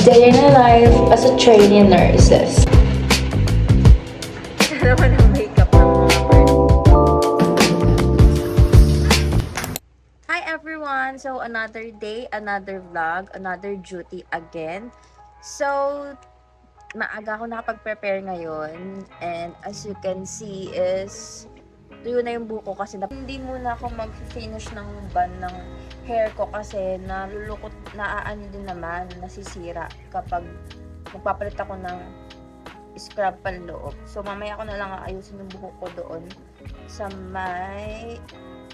Day in a life as a trainee nurses. Naman ang makeup ng mga Hi everyone! So, another day, another vlog, another duty again. So, maaga ako nakapag-prepare ngayon. And as you can see is, tuyo na yung buko kasi hindi muna ako mag-finish ng ban ng hair ko kasi nalulukot, naaano din naman, nasisira kapag magpapalit ako ng scrub panloob. So, mamaya ko na lang aayusin yung buhok ko doon sa may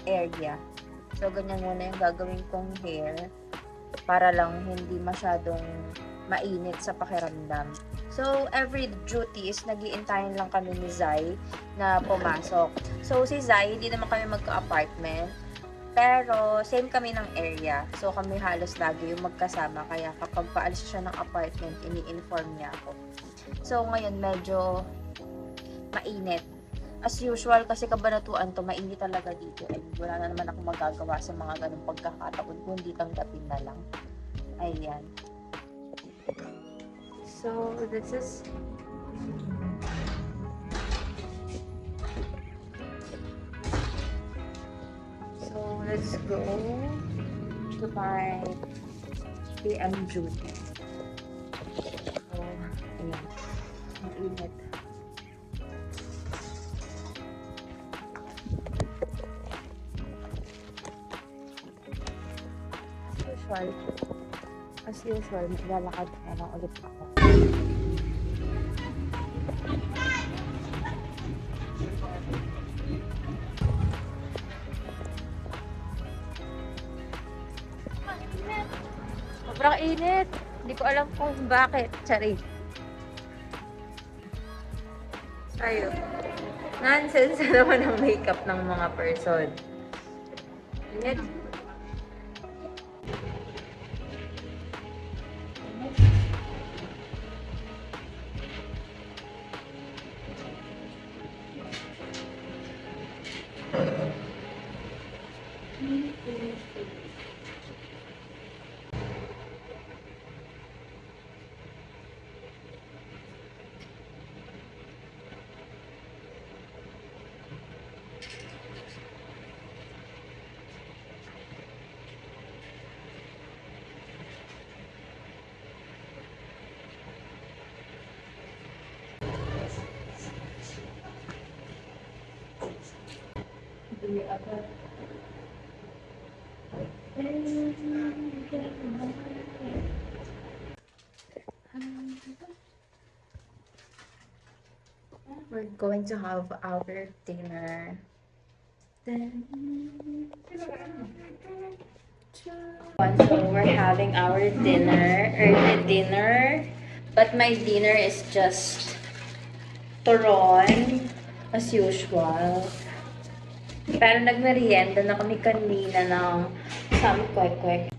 area. So, ganyan muna yung gagawin kong hair para lang hindi masyadong mainit sa pakiramdam. So, every duty is nag-iintayin lang kami ni Zai na pumasok. So, si Zai, hindi naman kami magka-apartment. Pero, same kami ng area. So, kami halos lagi yung magkasama. Kaya kapag paalis siya ng apartment, ini-inform niya ako. So, ngayon medyo mainit. As usual, kasi kabanatuan to, mainit talaga dito. And wala na naman ako magagawa sa mga ganung pagkakataon. Kundi tanggapin na lang. Ayan. So, this is... So, let's go to my PM duty. So, ayan. Ang init. As usual, maglalakad na lang ulit ako. Sobrang init. Hindi ko alam kung bakit. Charing. Tayo. Nonsense na naman ang makeup ng mga person. Init. We're going to have our dinner. So we're having our dinner, early dinner. But my dinner is just turon, as usual. Pero nagmerienda na kami kanina ng samkwek-kwek.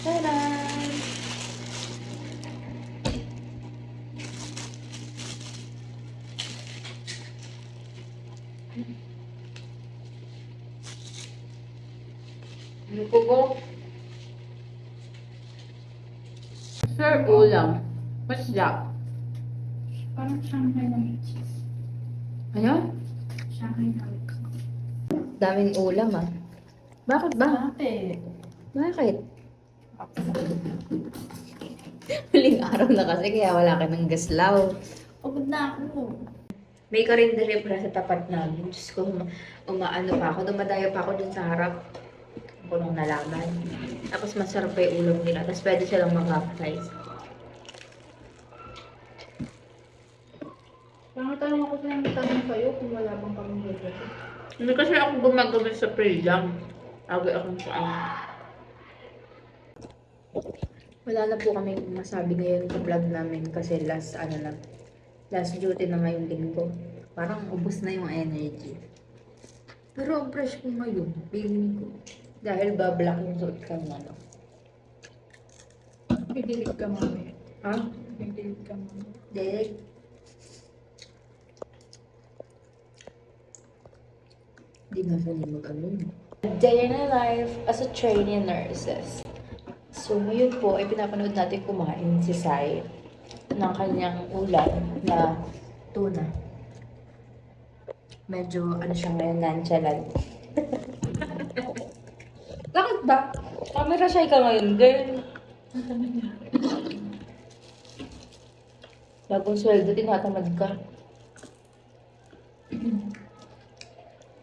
Tada! Ano po po? Sir, ulam. What's that? Parang Shanghai na may cheese. Ano? Shanghai na may cheese. Daming ulam ah. Bakit ba? Bakit? Bakit? Huling araw na kasi kaya wala ka ng gaslaw. Pagod na ako. May karinderi pala sa tapat namin. Diyos ko, umaano pa ako. Dumadayo pa ako dun sa harap. Ako nung nalaman. Tapos masarap pa yung ulam nila. Tapos pwede silang mag-appetize. Parang tanong ako sila tanong kayo kung wala bang kami dito. Hindi kasi ako gumagamit sa pre-jam. Lagi akong saan. Wala na po kami masabi ngayon sa vlog namin kasi last duty na ngayong linggo. Parang ubos na yung energy. Pero ang fresh ko ngayon, feeling ko. Dahil ba-black yung suot ko ano. Pidilig ka mami. Ha? Pidilig ka mami. Direct. Di nga sanay mag-ano. Day in a life as a trainee nurses. So ngayon po ay pinapanood natin kumain si Sai ng kanyang ulam na tuna. Medyo ano siya ngayon, nonchalant. Bakit ba? Camera shy ka ngayon, girl. Bagong sweldo, tinatamad ka.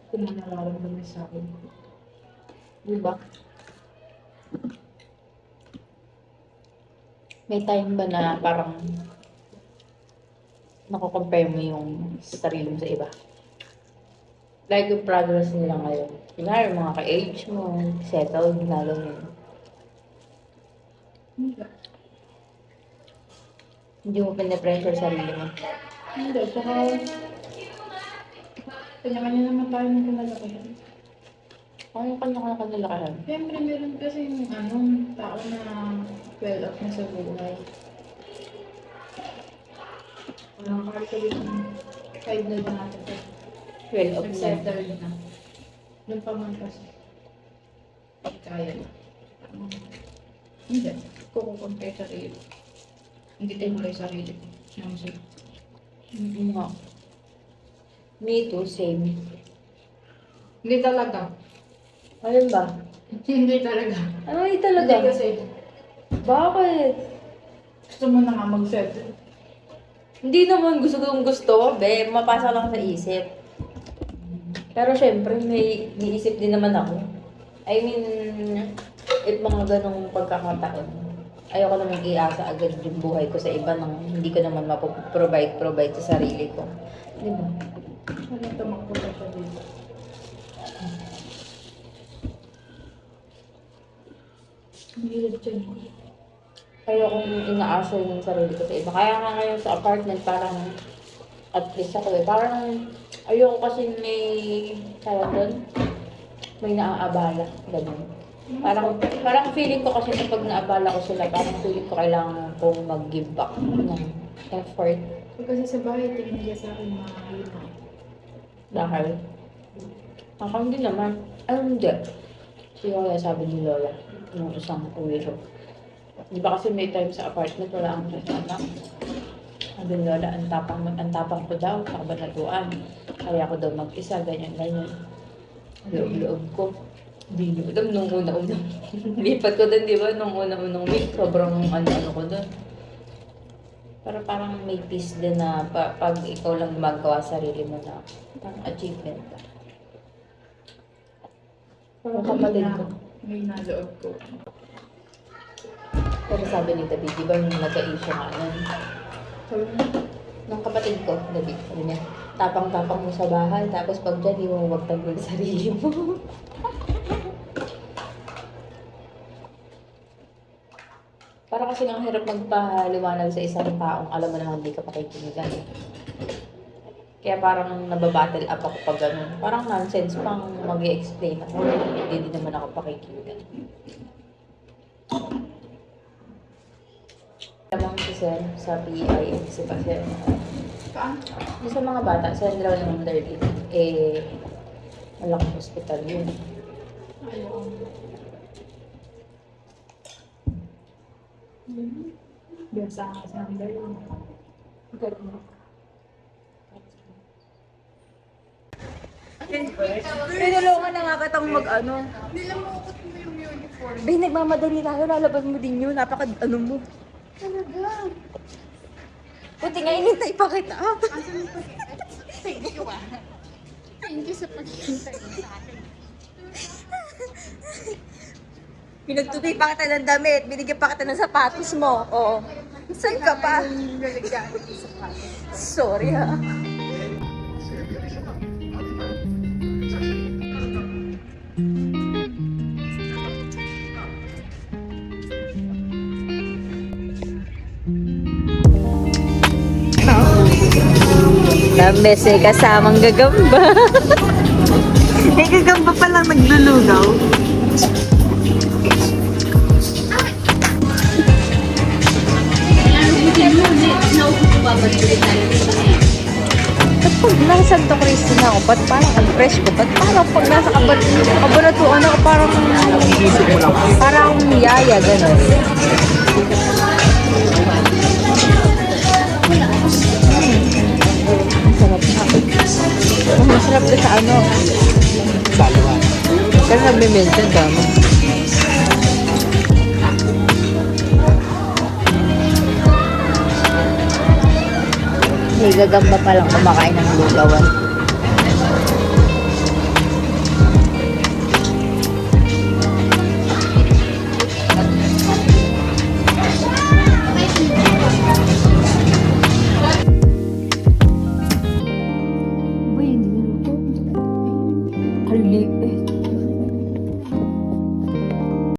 Ito na nararamdaman sa akin. Diba? May time ba na parang nako-compare mo yung sarili mo sa iba? Like yung progress nila ngayon. Kunwari, mga ka-age mo, settled na ganyan. Hindi. Hindi mo pinapressure sarili mo. Hindi. Saka, kanya-kanya naman tayo ng kinalakihan. Ano yung kanya-kanya kanilakaran? Siyempre, meron kasi tao na well off na sa buhay. Walang kahit yung side na din natin. Well, of na. Nag-settle na. Doon pa man kasi. Kaya na. Hindi. Kung kukumpay sarili. Hindi tayo mula yung sarili ko. Siyang sa'yo. Hindi nga. Me too, same. Hindi talaga. Ayun ba? Hindi talaga. Ano hindi talaga? Hindi kasi Bakit? gusto mo na nga mag-settle. Hindi naman gusto, be. Mapasa lang sa isip. Pero syempre, may niisip din naman ako. I mean, if mga ganong pagkakataon, ayoko naman iasa agad yung buhay ko sa iba nang hindi ko naman mapoprovide sa sarili ko. Di ba? Walang tumakbo na siya dito. Ang hirap dyan. Ayokong inaasa yung sarili ko sa iba. Kaya nga ngayon sa apartment, parang at least ako eh. Parang ayoko kasi tawag doon, may naaabala. Ganun. Parang feeling ko kasi kapag naabala ko sila, parang feeling ko kailangan kong mag-give back ng effort. Kasi sa bahay, tingin niya sa akin mahina. Dahil, ako hindi naman. Hindi. Siguro kaya sabi ni Lola, yung isang uwi ko. Di ba kasi may time sa apartment, wala akong anak. Sabi ni Lola, ang tapang ko daw, sa kabanatuan. Kaya ako daw mag-isa, ganyan. Loob-loob ko. Hindi nyo alam, nung una-unang lipat ko doon, di ba? Nung una-unang week, sobrang ano ko doon. Pero parang may peace din na pag ikaw lang gumagawa sa sarili mo na parang achievement ka. Yung kapatid ko. May naloob ko. Pero sabi ni David, di ba yung nagka-issue nga nun? Nung kapatid ko, David, sabi niya, tapang-tapang mo sa bahay, tapos pag dyan, di mo magtanggol sa sarili mo. Para kasi ang hirap magpaliwanag sa isang taong alam mo naman hindi ka pakikinigan. Kaya parang nababattle up ako pag gano'n. Parang nonsense pang mag-i-explain ako. Hindi din naman ako pakikinigan. Lamang si Sen sa PIMC pa Sen. Saan? Yung sa mga bata, Central ng Derby, malaking hospital yun. Ayaw. Biasa nga sa handal yun. Ganun. Tinulungan na nga kitang mag-ano. Nilamukot mo yung uniform. Bay, nagmamadali tayo. Lalabas mo din yun. Napaka-ano mo. Talaga? Buti nga, inintay pa kita. Thank you Thank you sa paghihintay mo sa akin. Pinagtupay pa kita ng damit. Binigyan pa kita ng sapatos mo. Oo. Saan ka pa? Sorry ha. Nambes may kasamang gagamba. May gagamba pa lang naglulugaw. pag nasa Santo Cristo na ako, ba't parang ang fresh ko? Ba't parang pag nasa kabanatuan ako, parang yaya, gano'n. Masarap na. Masarap na sa ano. Balwa. Pero nagme-mention ka mo. May gagamba pa lang kumakain ng lugawan.